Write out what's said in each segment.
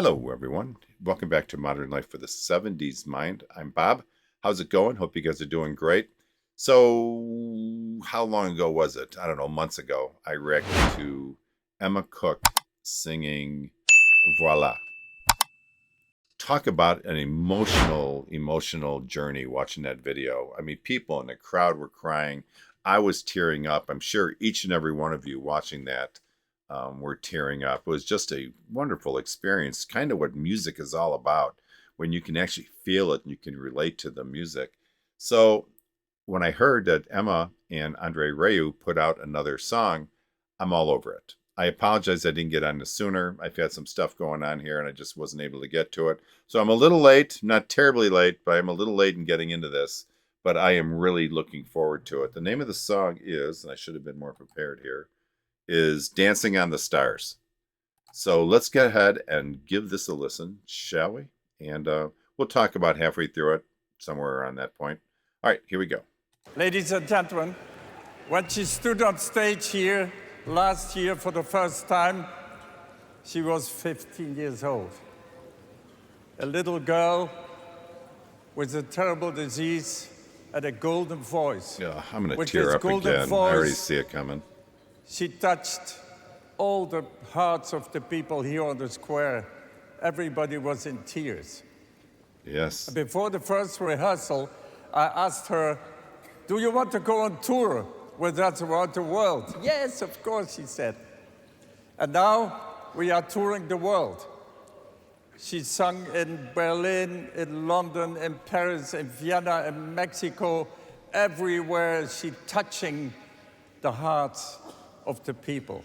Hello, everyone. Welcome back to Modern Life for the 70s Mind. I'm Bob. How's it going? Hope you guys are doing great. So, how long ago was it? I don't know, months ago. I reacted to Emma Cook singing Voila. Talk about an emotional journey watching that video. I mean, people in the crowd were crying. I was tearing up. I'm sure each and every one of you watching that were tearing up. It was just a wonderful experience, kind of what music is all about, when you can actually feel it and you can relate to the music. So when I heard that Emma and André Rieu put out another song, I'm all over it. I apologize I didn't get on this sooner. I've had some stuff going on here and I just wasn't able to get to it. So I'm a little late, not terribly late, but I'm a little late in getting into this. But I am really looking forward to it. The name of the song is, and I should have been more prepared here, is Dancing on the Stars. So let's get ahead and give this a listen, shall we? And we'll talk about halfway through it, somewhere around that point. All right, here we go. Ladies and gentlemen, when she stood on stage here last year for the first time, she was 15 years old. A little girl with a terrible disease and a golden voice. Yeah, I'm going to tear up again. I already see it coming. She touched all the hearts of the people here on the square. Everybody was in tears. Yes. Before the first rehearsal, I asked her, "Do you want to go on tour with us around the world?" "Yes, of course," she said. And now we are touring the world. She sung in Berlin, in London, in Paris, in Vienna, in Mexico, everywhere. She's touching the hearts of the people.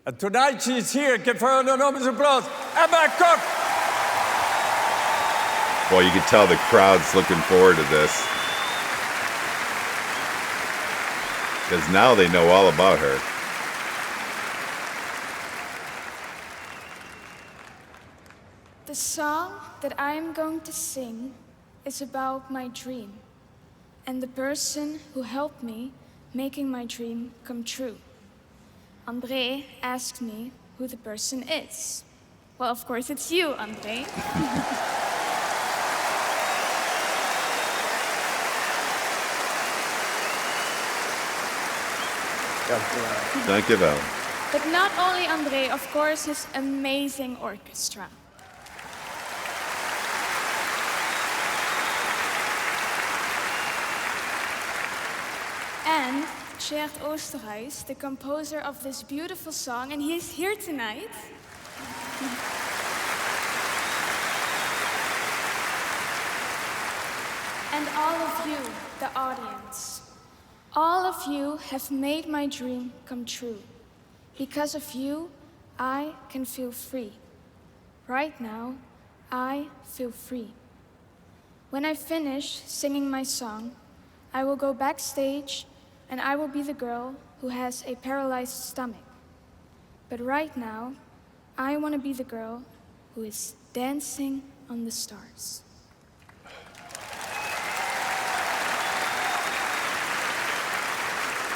And tonight she's here. Give her an enormous applause. Emma Cook! Well, you can tell the crowd's looking forward to this. Because now they know all about her. The song that I'm going to sing is about my dream and the person who helped me making my dream come true. André asked me who the person is. Well, of course, it's you, André. Dankjewel. But not only André, of course, his amazing orchestra. And Gert Oosterhuis, the composer of this beautiful song, and he's here tonight. And all of you, the audience. All of you have made my dream come true. Because of you, I can feel free. Right now, I feel free. When I finish singing my song, I will go backstage and I will be the girl who has a paralyzed stomach. But right now, I want to be the girl who is dancing on the stars.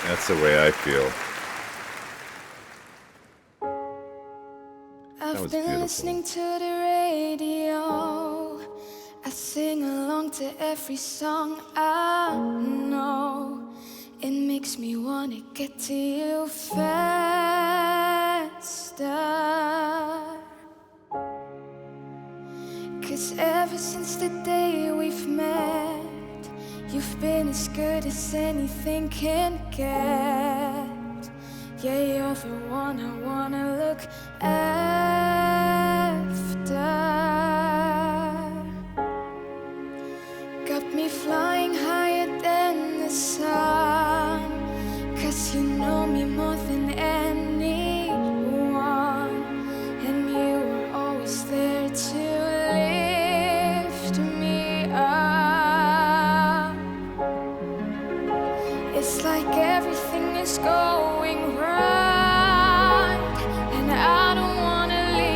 That's the way I feel. I've been listening to the radio. I sing along to every song I know. It makes me wanna get to you faster. 'Cause ever since the day we've met, you've been as good as anything can get. Yeah, you're the one I wanna look after. Got me flying higher than the sun. 'Cause you know me more than anyone. And you were always there to lift me up. It's like everything is going right, and I don't wanna leave.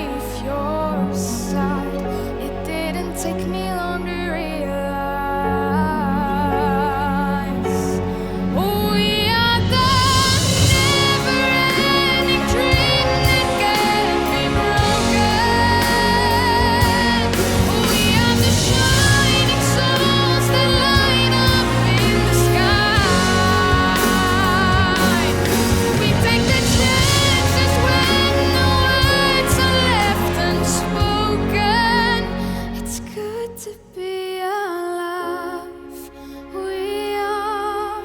to be alive. We are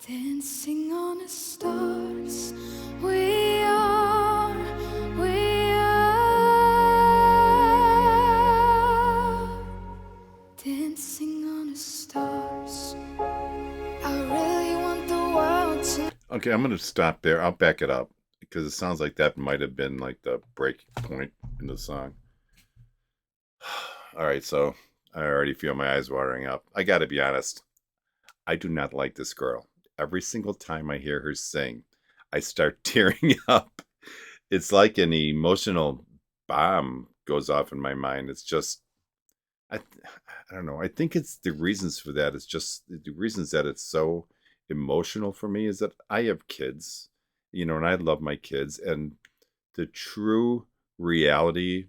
dancing on the stars. We are dancing on the stars. I really want the world to. Okay, I'm going to stop there. I'll back it up because it sounds like that might have been like the break point in the song. All right, so I already feel my eyes watering up. I got to be honest. I do not like this girl. Every single time I hear her sing, I start tearing up. It's like an emotional bomb goes off in my mind. It's just, I, I don't know. I think it's the reasons for that. It's just the reasons that it's so emotional for me is that I have kids, and I love my kids. And the true reality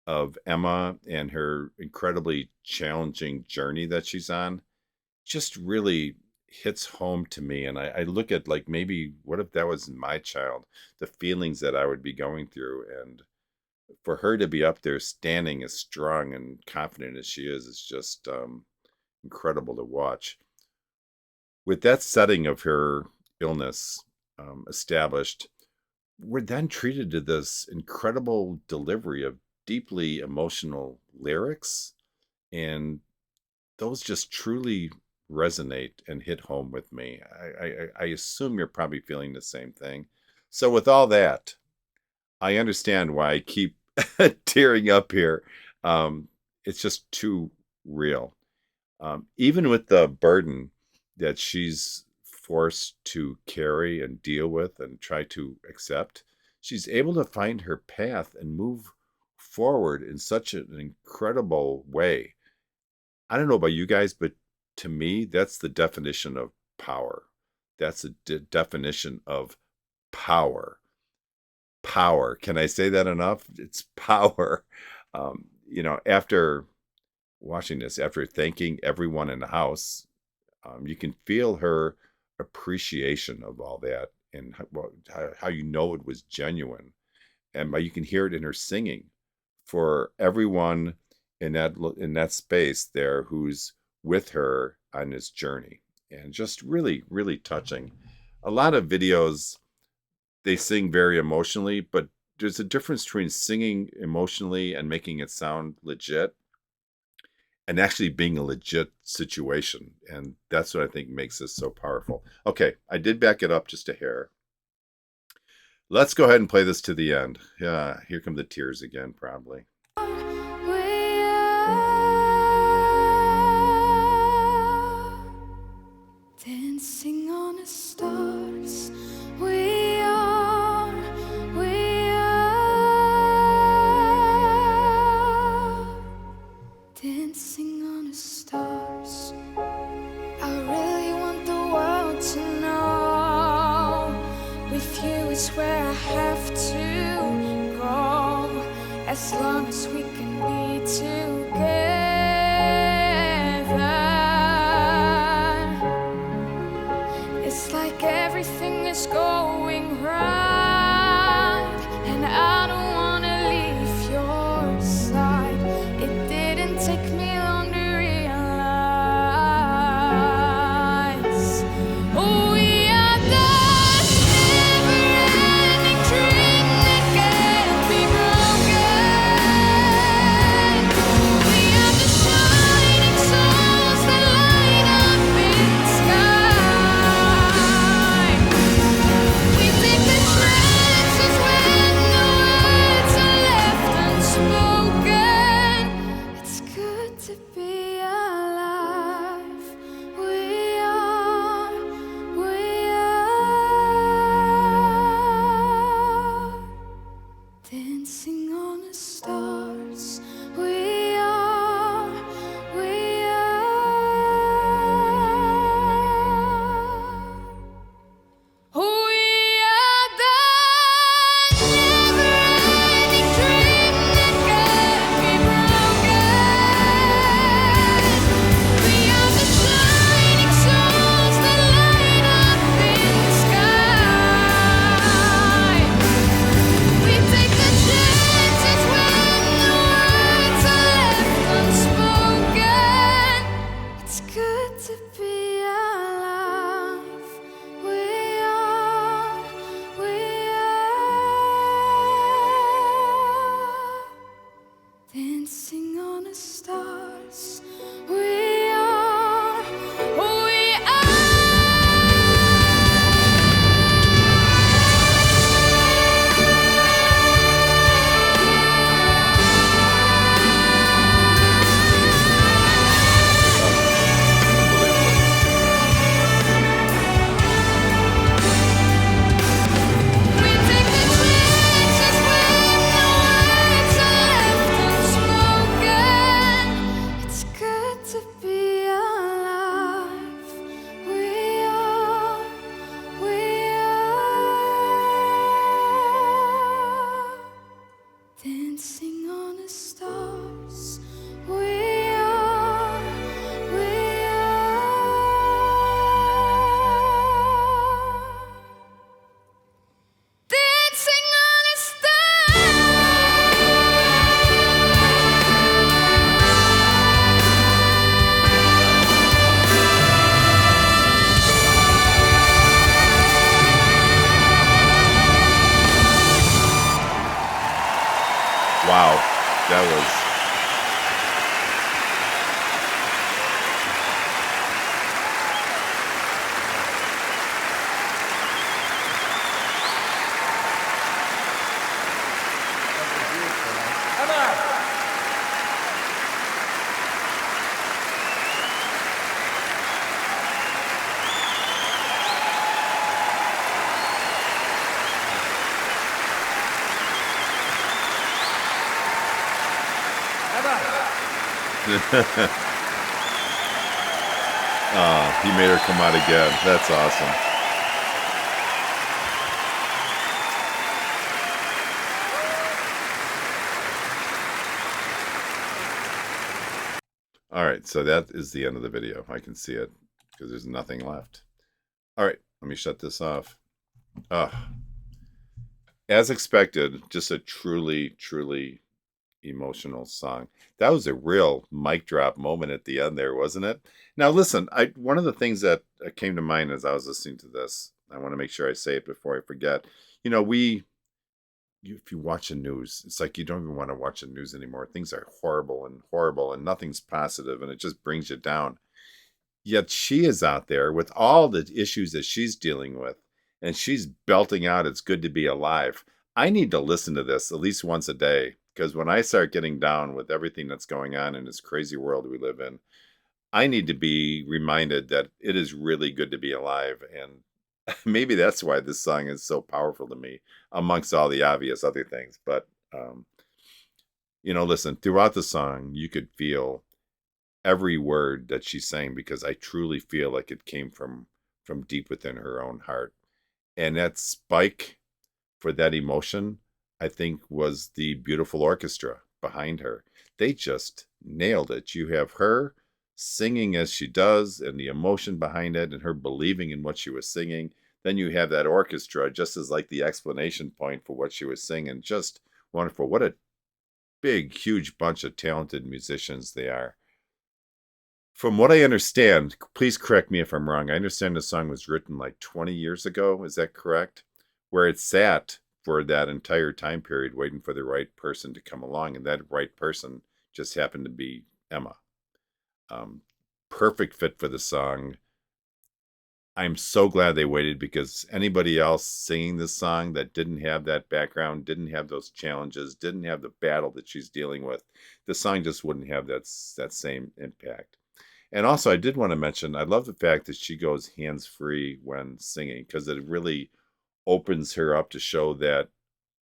of Emma and her incredibly challenging journey that she's on just really hits home to me. And I look at like maybe what if that was my child, the feelings that I would be going through. And for her to be up there standing as strong and confident as she is just incredible to watch. With that setting of her illness established, we're then treated to this incredible delivery of deeply emotional lyrics. And those just truly resonate and hit home with me. I assume you're probably feeling the same thing. So with all that, I understand why I keep tearing up here. It's just too real. Even with the burden that she's forced to carry and deal with and try to accept, she's able to find her path and move forward in such an incredible way. I don't know about you guys, but to me, that's the definition of power. That's the definition of power. Power. Can I say that enough? It's power. After watching this, after thanking everyone in the house, you can feel her appreciation of all that and how it was genuine. And you can hear it in her singing for everyone in that space there who's with her on this journey. And just really, really touching. A lot of videos, they sing very emotionally, but there's a difference between singing emotionally and making it sound legit and actually being a legit situation. And that's what I think makes this so powerful. Okay, I did back it up just a hair. Let's go ahead and play this to the end. Yeah, here come the tears again, probably. Dancing on the stars. Dancing on the stars. I really want the world to know. With you is where I have to go. As long as we can be together. It's like everything is going right, and I don't wanna leave your side. It didn't take me long to realize. Oh, we are the never-ending dream that can't be broken. We are the shining souls that light up in the sky. We take the chances when the words are left unspoken. It's good to be alive. We are dancing on the stars. We are the never-ending dream that can't be broken. We are the shining souls that light up in the sky. Wow, that was he made her come out again. That's awesome. All right, so that is the end of the video. I can see it because there's nothing left. All right, let me shut this off. As expected, just a truly, truly emotional song. That was a real mic drop moment at the end there, wasn't it? Now, listen, one of the things that came to mind as I was listening to this, I want to make sure I say it before I forget. You know, if you watch the news, it's like you don't even want to watch the news anymore. Things are horrible, and nothing's positive, and it just brings you down. Yet she is out there with all the issues that she's dealing with, and she's belting out, "It's good to be alive." I need to listen to this at least once a day, because when I start getting down with everything that's going on in this crazy world we live in, I need to be reminded that it is really good to be alive. And maybe that's why this song is so powerful to me, amongst all the obvious other things. But, listen, throughout the song, you could feel every word that she's saying, because I truly feel like it came from deep within her own heart. And that spike for that emotion, I think, was the beautiful orchestra behind her. They just nailed it. You have her singing as she does, and the emotion behind it, and her believing in what she was singing. Then you have that orchestra just as like the explanation point for what she was singing. Just wonderful. What a big, huge bunch of talented musicians they are. From what I understand, please correct me if I'm wrong, I understand the song was written like 20 years ago. Is that correct? Where it sat for that entire time period waiting for the right person to come along, and that right person just happened to be Emma. Perfect fit for the song. I'm so glad they waited, because anybody else singing this song that didn't have that background, didn't have those challenges, didn't have the battle that she's dealing with, the song just wouldn't have that same impact. And also, I did want to mention, I love the fact that she goes hands-free when singing, because it really opens her up to show that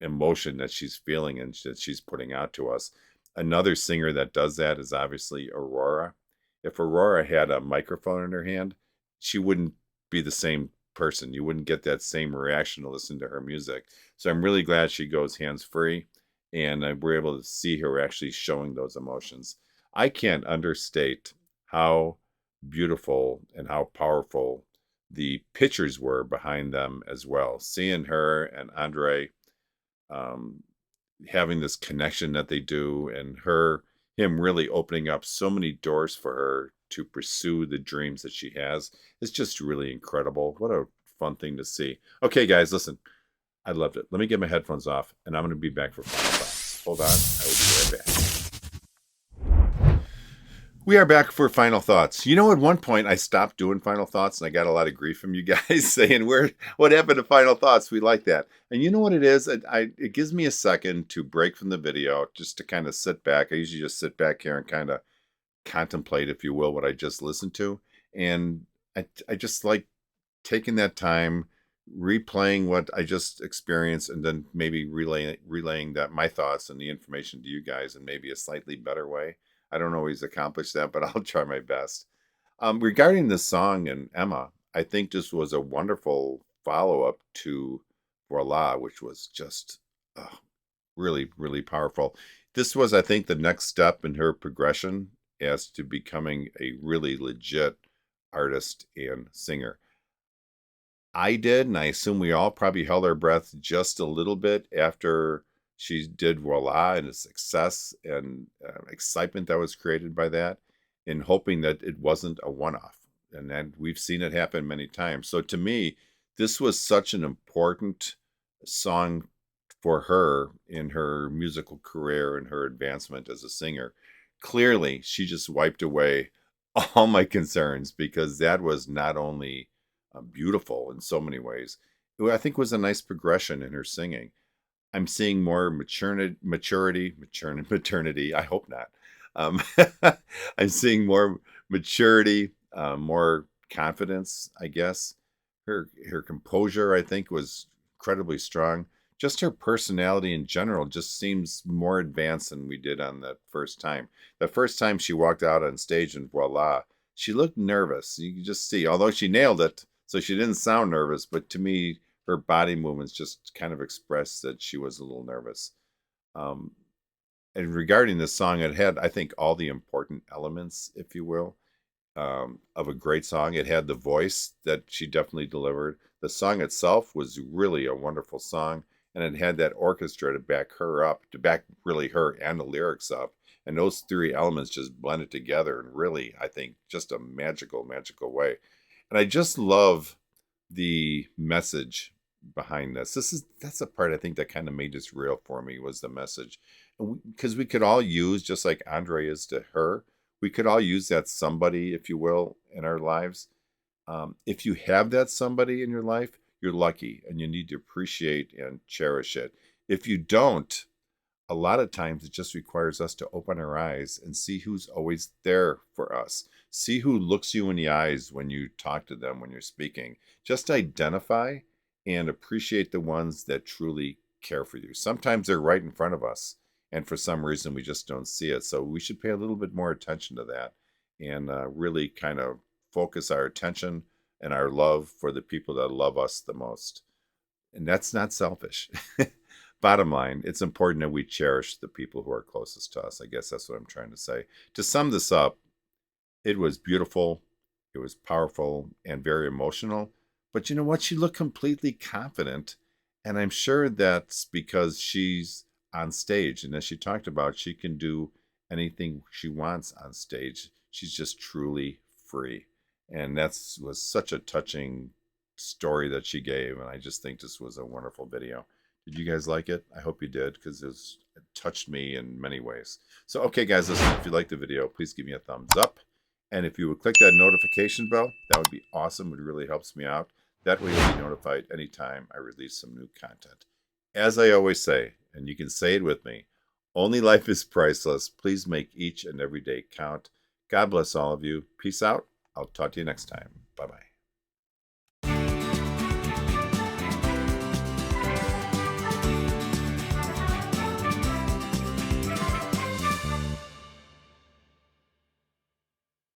emotion that she's feeling and that she's putting out to us. Another singer that does that is obviously Aurora. If Aurora had a microphone in her hand, she wouldn't be the same person. You wouldn't get that same reaction to listen to her music. So I'm really glad she goes hands-free, and we're able to see her actually showing those emotions. I can't understate how beautiful and how powerful the pictures were behind them as well. Seeing her and André having this connection that they do, and him really opening up so many doors for her to pursue the dreams that she has, is just really incredible. What a fun thing to see. Okay, guys, listen, I loved it. Let me get my headphones off, and I'm going to be back for final thoughts. Hold on, I will be right back. We are back for final thoughts. You know, at one point I stopped doing final thoughts, and I got a lot of grief from you guys saying, what happened to final thoughts? We like that. And you know what it is? It gives me a second to break from the video, just to kind of sit back. I usually just sit back here and kind of contemplate, if you will, what I just listened to. And I just like taking that time, replaying what I just experienced, and then maybe relaying that my thoughts and the information to you guys in maybe a slightly better way. I don't always accomplish that, but I'll try my best. Regarding this song and Emma, I think this was a wonderful follow-up to Voila, which was just really, really powerful. This was, I think, the next step in her progression as to becoming a really legit artist and singer. I did, and I assume we all probably held our breath just a little bit after she did Voila, and the success and excitement that was created by that, in hoping that it wasn't a one-off. And then we've seen it happen many times. So to me, this was such an important song for her in her musical career and her advancement as a singer. Clearly, she just wiped away all my concerns because that was not only beautiful in so many ways, I think was a nice progression in her singing. I'm seeing more maternity. I hope not. Um, I'm seeing more maturity, more confidence. I guess her composure, I think, was incredibly strong. Just her personality in general just seems more advanced than we did on that first time. The first time she walked out on stage and voila, she looked nervous. You could just see, although she nailed it, so she didn't sound nervous. But to me, her body movements just kind of expressed that she was a little nervous. Um, and regarding this song, it had, I think, all the important elements, if you will, of a great song. It had the voice that she definitely delivered. The song itself was really a wonderful song, and it had that orchestra to back her up, to back really her and the lyrics up. And those three elements just blended together in really, I think, just a magical, magical way. And I just love the message behind this. That's the part I think that kind of made this real for me was the message, because we could all use, just like Andre is to her, we could all use that somebody, if you will, in our lives. If you have that somebody in your life, you're lucky, and you need to appreciate and cherish it. If you don't, a lot of times it just requires us to open our eyes and see who's always there for us. See who looks you in the eyes when you talk to them, when you're speaking. Just identify and appreciate the ones that truly care for you. Sometimes they're right in front of us, and for some reason we just don't see it. So we should pay a little bit more attention to that and really kind of focus our attention and our love for the people that love us the most. And that's not selfish. Bottom line, it's important that we cherish the people who are closest to us. I guess that's what I'm trying to say. To sum this up, it was beautiful, it was powerful, and very emotional. But you know what? She looked completely confident. And I'm sure that's because she's on stage. And as she talked about, she can do anything she wants on stage. She's just truly free. And that's was such a touching story that she gave. And I just think this was a wonderful video. Did you guys like it? I hope you did, because it touched me in many ways. So, okay, guys, listen, if you liked the video, please give me a thumbs up. And if you would click that notification bell, that would be awesome. It really helps me out. That way you'll be notified anytime I release some new content. As I always say, and you can say it with me, only life is priceless. Please make each and every day count. God bless all of you. Peace out. I'll talk to you next time. Bye-bye.